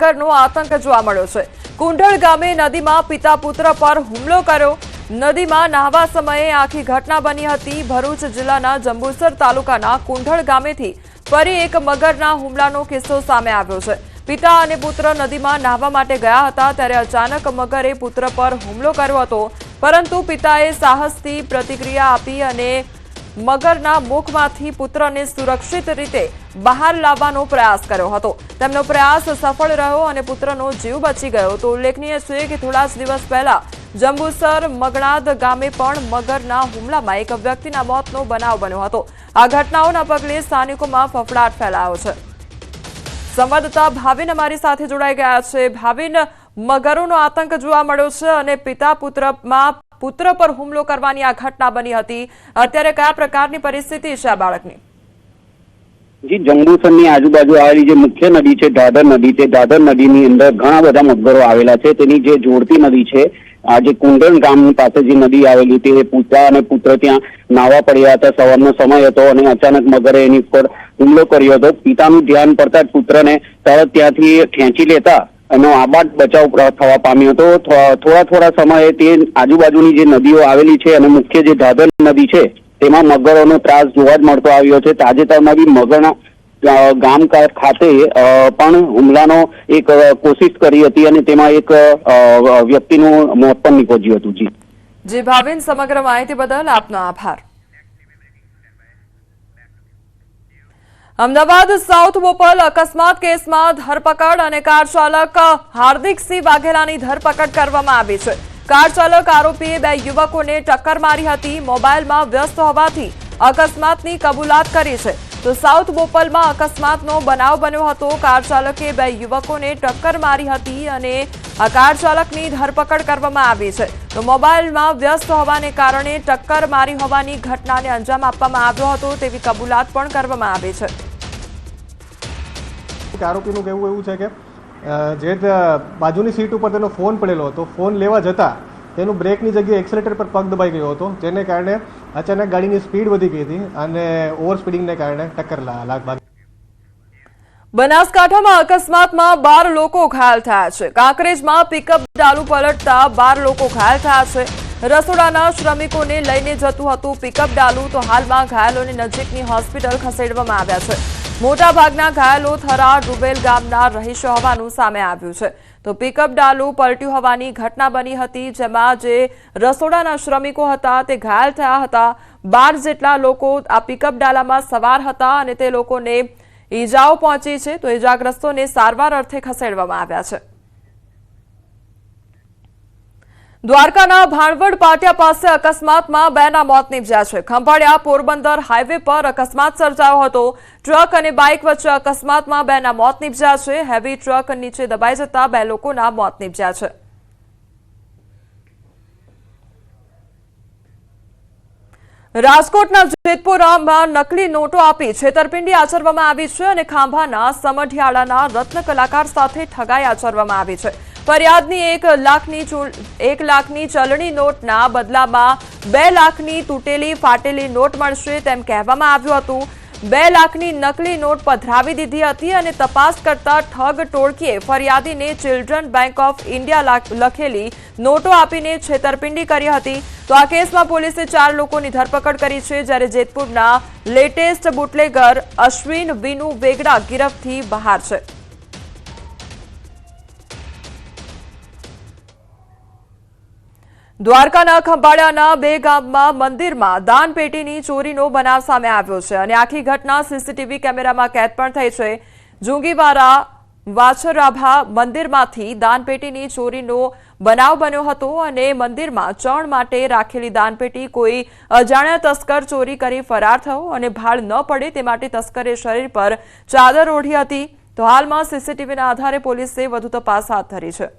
મગરનો આતંક જોવા મળ્યો છે। કુંઢળ ગામે નદીમાં પિતા પુત્ર પર હુમલો કર્યો। નદીમાં નહાવા સમયે આખી ઘટના બની હતી। ભરૂચ જિલ્લાના જંબુસર તાલુકાના કુંઢળ ગામેથી ફરી એક મગરના હુમલાનો કિસ્સો સામે આવ્યો છે। પિતા અને પુત્ર નદીમાં નહાવા માટે ગયા હતા ત્યારે અચાનક મગરે પુત્ર પર હુમલો કર્યો હતો, પરંતુ પિતાએ સાહસથી પ્રતિક્રિયા આપી અને મગરના મુખમાંથી પુત્રને સુરક્ષિત રીતે બહાર લાવવાનો પ્રયાસ કર્યો હતો। તેમનો પ્રયાસ સફળ રહ્યો અને પુત્રનો જીવ બચી ગયો। તો ઉલ્લેખનીય છે કે થોડા જ દિવસ પહેલા જંબુસર મગણાદ ગામે પણ મગરના હુમલામાં એક વ્યક્તિના મોતનો બનાવ બન્યો હતો। આ ઘટનાઓના પગલે સ્થાનિકોમાં ફફડાટ ફેલાયો છે। સંવાદદાતા ભાવિન અમારી સાથે જોડાઈ ગયા છે। ભાવિન, મગરોનો આતંક જોવા મળ્યો છે અને પિતા પુત્ર પર હુમલો કરવાની આ ઘટના બની હતી। અત્યારે કયા પ્રકારની પરિસ્થિતિ છે આ બાળકની? જી, જંબુસરની આજુબાજુ આવેલી જે મુખ્ય નદી છે દાદર નદી, તે દાદર નદીની અંદર ઘણા બધા મગરો આવેલા છે। તેની જે જોડતી નદી છે, આ જે કુંડળ ગામની પાસે જે નદી આવેલી તે પિતા અને પુત્ર ત્યાં નાહવા પડ્યા હતા। સવારનો સમય હતો અને અચાનક મગરે એની પર હુમલો કર્યો હતો। પિતાનું ધ્યાન પડતા જ પુત્રને તરત ત્યાંથી ખેંચી લેતા એનો આબાદ બચાવ થવા પામ્યો હતો। થોડા સમયે તે આજુબાજુની જે નદીઓ આવેલી છે અને મુખ્ય જે દાદર નદી છે તેમાં મગરોનો ત્રાસ જોવા જ મળતો આવ્યો છે। તાજેતરમાં બી મગરના ગામ ખાતે પણ હુમલાનો એક કોશિશ કરી હતી અને તેમાં એક વ્યક્તિનું મોત પણ નીપજ્યું હતું। જી ભાવિન, સમગ્ર માહિતી બદલ આપનો આભાર। અમદાવાદ સાઉથ બોપલ અકસ્માત કેસમાં ધરપકડ અને કાર ચાલક હાર્દિકસિંહ વાઘેલાની ધરપકડ કરવામાં આવી છે। કાર ચાલક આરોપીએ બે યુવકોને ટક્કર મારી હતી। મોબાઈલમાં વ્યસ્ત હોવાથી અકસ્માતની કબૂલાત કરી છે। તો સાઉથ બોપલમાં અકસ્માતનો બનાવ બન્યો હતો। કાર ચાલકે બે યુવકોને ટક્કર મારી હતી અને આ કાર ચાલકની ધરપકડ કરવામાં આવી છે। તો મોબાઈલમાં વ્યસ્ત હોવાને કારણે ટક્કર મારી હોવાની ઘટનાને અંજામ આપવામાં આવ્યો હતો તેવી કબૂલાત પણ કરવામાં આવી છે। આરોપીનું કહેવું એવું છે કે જે બાજુની સીટ ઉપર તેનો ફોન પડેલો હતો, ફોન લેવા જતા તેનું બ્રેકની જગ્યાએ એક્સેલેટર પર પગ દબાઈ ગયો હતો, જેને કારણે અચાનક ગાડીની સ્પીડ વધી ગઈ હતી અને ઓવર સ્પીડિંગને કારણે ટક્કર લાગી। બનાસકાંઠામાં અકસ્માતમાં 12 લોકો ઘાયલ થયા છે। કાંકરેજમાં પિકઅપ ડાલુ પલટતા 12 લોકો ઘાયલ થયા છે। રસોડાના શ્રમિકોને લઈને જતું હતું પિકઅપ ડાલુ, તો હાલમાં ઘાયલોને નજીકની હોસ્પિટલ ખસેડવામાં આવ્યા છે। મોટાભાગના ઘાયલો થરા રૂબેલ ગામના રહીશો હોવાનું સામે આવ્યું છે। તો પિકઅપ ડાલુ પલટ્યું હોવાની ઘટના બની હતી, જેમાં જે રસોડાના શ્રમિકો હતા તે ઘાયલ થયા હતા। 12 જેટલા લોકો આ પિકઅપ ડાલામાં સવાર હતા અને તે લોકોને ઈજાઓ પહોંચી છે। તો ઈજાગ્રસ્તોને સારવાર અર્થે ખસેડવામાં આવ્યા છે। દ્વારકાના ભાણવડ પાટિયા પાસે અકસ્માતમાં 2ના મોત નીપજ્યા છે। ખંભાળિયા પોરબંદર હાઈવે પર અકસ્માત સર્જાયો હતો। ટ્રક અને બાઇક વચ્ચે અકસ્માતમાં 2ના મોત નીપજ્યા છે। હેવી ટ્રક નીચે દબાઈ જતા 2 લોકોના મોત નીપજ્યા છે। રાજકોટના જેતપુરામાં નકલી નોટો આપી છેતરપિંડી આચરવામાં આવી છે અને ખાંભાના સમઢિયાળાના રત્ન કલાકાર સાથે ઠગાઈ આચરવામાં આવી છે। ફરિયાદની 1 લાખની ચલણી નોટના બદલામાં 2 લાખની તૂટેલી ફાટેલી નોટ મળશે તેમ કહેવામાં આવ્યું હતું। 2 લાખની નકલી નોટ પધરાવી દીધી હતી અને તપાસ કરતા ઠગ ટોળકીએ ફરિયાદીને ચિલ્ડ્રન બેંક ઓફ ઇન્ડિયા લખેલી નોટો આપીને છેતરપિંડી કરી હતી। તો આ કેસમાં પોલીસે 4 લોકોની ધરપકડ કરી છે, જ્યારે જેતપુરના લેટેસ્ટ બુટલેગર અશ્વિન વિનુ વેગડા ગિરફથી બહાર છે। દ્વારકાના ખંભાળિયાના 2 ગામમાં મંદિરમાં દાનપેટીની ચોરીનો બનાવ સામે આવ્યો છે અને આખી ઘટના સીસીટીવી કેમેરામાં કેદ પણ થઈ છે। જુંગીવારા વાછરાભા મંદિરમાંથી દાનપેટીની ચોરીનો બનાવ બન્યો હતો અને મંદિરમાં ચણ માટે રાખેલી દાનપેટી કોઈ અજાણ્યા તસ્કર ચોરી કરી ફરાર થયો અને ભાળ ન પડે તે માટે તસ્કરે શરીર પર ચાદર ઓઢી હતી। તો હાલમાં સીસીટીવીના આધારે પોલીસે વધુ તપાસ હાથ ધરી છે।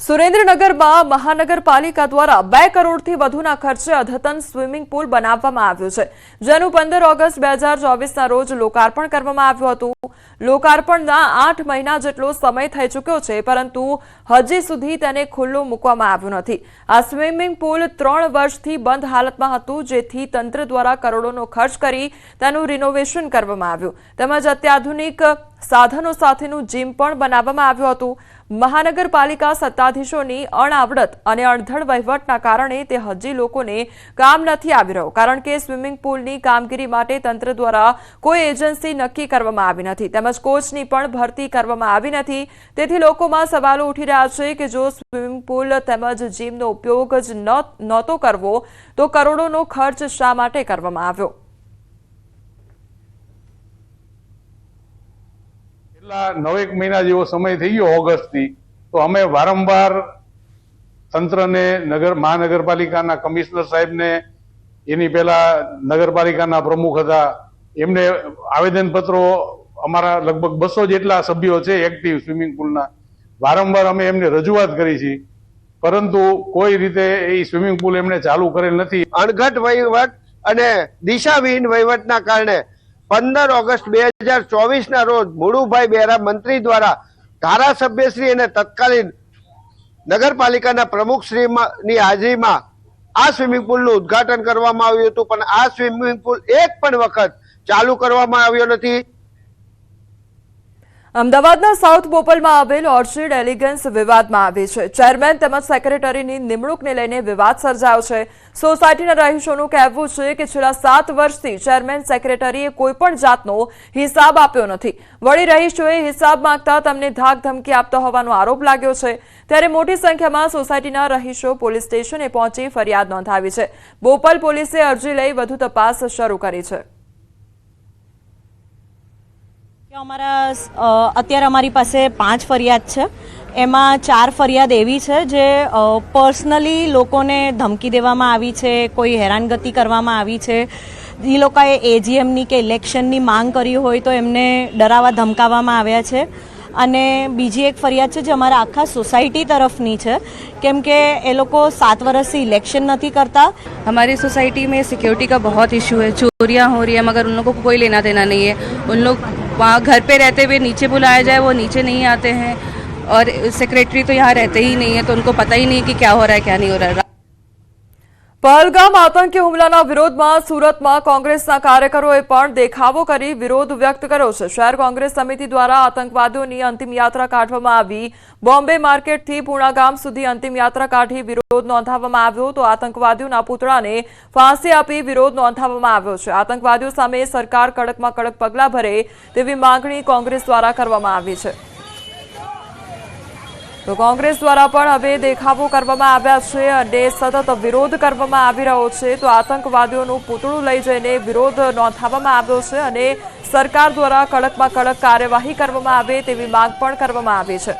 સુરેન્દ્રનગરમાં મહાનગરપાલિકા દ્વારા 2 કરોડથી વધુના ખર્ચે અદ્યતન સ્વિમિંગ પુલ બનાવવામાં આવ્યું છે, જેનું 15 ઓગસ્ટ 2024ના રોજ લોકાર્પણ કરવામાં આવ્યું હતું. લોકાર્પણના 8 મહિના જેટલો સમય થઈ ચૂક્યો છે, પરંતુ હજી સુધી તેને ખુલ્લો મૂકવામાં આવ્યો નથી. આ સ્વિમિંગ પુલ 3 વર્ષથી બંધ હાલતમાં હતું, જેથી તંત્ર દ્વારા કરોડોનો ખર્ચ કરી તેનું રિનોવેશન કરવામાં આવ્યું. તેમજ અત્યાધુનિક સાધનો સાથેનું જીમ પણ બનાવવામાં આવ્યું હતું. મહાનગરપાલિકા સત્તાધીશોની અણઆવડત અને અણધડ વહીવટના કારણે તે હજી લોકોને કામ નથી આવી રહ્યું, કારણ કે સ્વિમિંગ પુલની કામગીરી માટે તંત્ર દ્વારા કોઈ એજન્સી નક્કી કરવામાં આવી નથી, તેમજ કોચની પણ ભરતી કરવામાં આવી નથી. તેથી લોકોમાં સવાલો ઉઠી રહ્યા છે કે જો સ્વિમિંગ પુલ તેમજ જીમનો ઉપયોગ જ નહોતો કરવો તો કરોડોનો ખર્ચ શા માટે કરવામાં આવ્યો? છેલ્લા 9 મહિના જેવો સમય થઈ ગયો ઓગસ્ટથી, તો અમે વારંવાર તંત્રને, મહાનગરપાલિકાના કમિશનર સાહેબને, એની પહેલા નગરપાલિકાના પ્રમુખ હતા એમને આવેદનપત્રો, અમારા લગભગ 200 જેટલા સભ્યો છે એક્ટિવ સ્વિમિંગ પુલના, વારંવાર અમે એમને રજૂઆત કરી છે, પરંતુ કોઈ રીતે એ સ્વિમિંગ પુલ એમને ચાલુ કરેલ નથી. અણઘટ વહીવટ અને દિશાવિહીન વહીવટના કારણે 15 ઓગસ્ટ 2024ના રોજ મુળુભાઈ બેરા મંત્રી દ્વારા ધારાસભ્યશ્રી અને તત્કાલીન નગરપાલિકાના પ્રમુખશ્રીની હાજરીમાં આ સ્વિમિંગ પુલનું ઉદ્ઘાટન કરવામાં આવ્યું હતું, પણ આ સ્વિમિંગ પુલ એક પણ વખત ચાલુ કરવામાં આવ્યો નથી. અમદાવાદના સાઉથ બોપલમાં આવેલ ઓર્ચિડ એલિગન્સ વિવાદમાં આવી છે. ચેરમેન તેમજ સેક્રેટરીની નિમણૂકને લઈને વિવાદ સર્જાયો છે. સોસાયટીના રહીશોનું કહેવું છે કે છેલ્લા 7 વર્ષથી ચેરમેન સેક્રેટરીએ કોઈપણ જાતનો હિસાબ આપ્યો નથી. વળી રહીશોએ હિસાબ માંગતા તેમને ધાક ધમકી આપતા હોવાનો આરોપ લાગ્યો છે. ત્યારે મોટી સંખ્યામાં સોસાયટીના રહીશો પોલીસ સ્ટેશને પહોંચી ફરિયાદ નોંધાવી છે. બોપલ પોલીસે અરજી લઈ વધુ તપાસ શરૂ કરી છે. અત્યારે અમારી પાસે 5 ફરિયાદ છે. એમાં 4 ફરિયાદ એવી છે જે પર્સનલી લોકોને ધમકી દેવામાં આવી છે, કોઈ હેરાનગતિ કરવામાં આવી છે, એ લોકોએ એજીએમની કે ઇલેક્શનની માંગ કરી હોય તો એમને ડરાવવા ધમકાવવામાં આવ્યા છે. અને બીજી એક ફરિયાદ છે જે અમારા આખા સોસાયટી તરફની છે, કેમ કે એ લોકો 7 વર્ષ से इलेक्शन नहीं करता. हमारी सोसाइटी में सिक्योरिटी का बहुत इशू है, चोरियां हो रही है, मगर उन लोगों को कोई लेना देना नहीं है. उन लोग वहाँ घर पे रहते हुए नीचे बुलाया जाए वो नीचे नहीं आते हैं, और सेक्रेटरी तो यहाँ रहते ही नहीं है, तो उनको पता ही नहीं कि क्या हो रहा है क्या नहीं हो रहा है. पहलगाम आतंकी हुमलाના વિરોધમાં સુરતમાં કોંગ્રેસના કાર્યકરોએ પણ દેખાવો કરી વિરોધ વ્યક્ત કર્યો છે. શહેર કોંગ્રેસ સમિતિ દ્વારા આતંકવાદીઓની અંતિમ યાત્રા કાઢવામાં આવી. બોમ્બે માર્કેટથી પૂણા ગામ સુધી અંતિમ યાત્રા કાઢી વિરોધ નોંધાવવામાં આવ્યો, તો આતંકવાદીઓના પુતળાને ફાંસી આપી વિરોધ નોંધાવવામાં આવ્યો છે. આતંકવાદીઓ સામે સરકાર કડકમાં કડક પગલાં ભરે તેવી માંગણી કોંગ્રેસ દ્વારા કરવામાં આવી છે. તો કોંગ્રેસ દ્વારા પણ હવે દેખાવો કરવામાં આવ્યા છે અને સતત વિરોધ કરવામાં આવી રહ્યો છે. તો આતંકવાદીઓનું પૂતળું લઈ જઈને વિરોધ નોંધાવવામાં આવ્યો છે અને સરકાર દ્વારા કડકમાં કડક કાર્યવાહી કરવામાં આવે તેવી માંગ પણ કરવામાં આવી છે.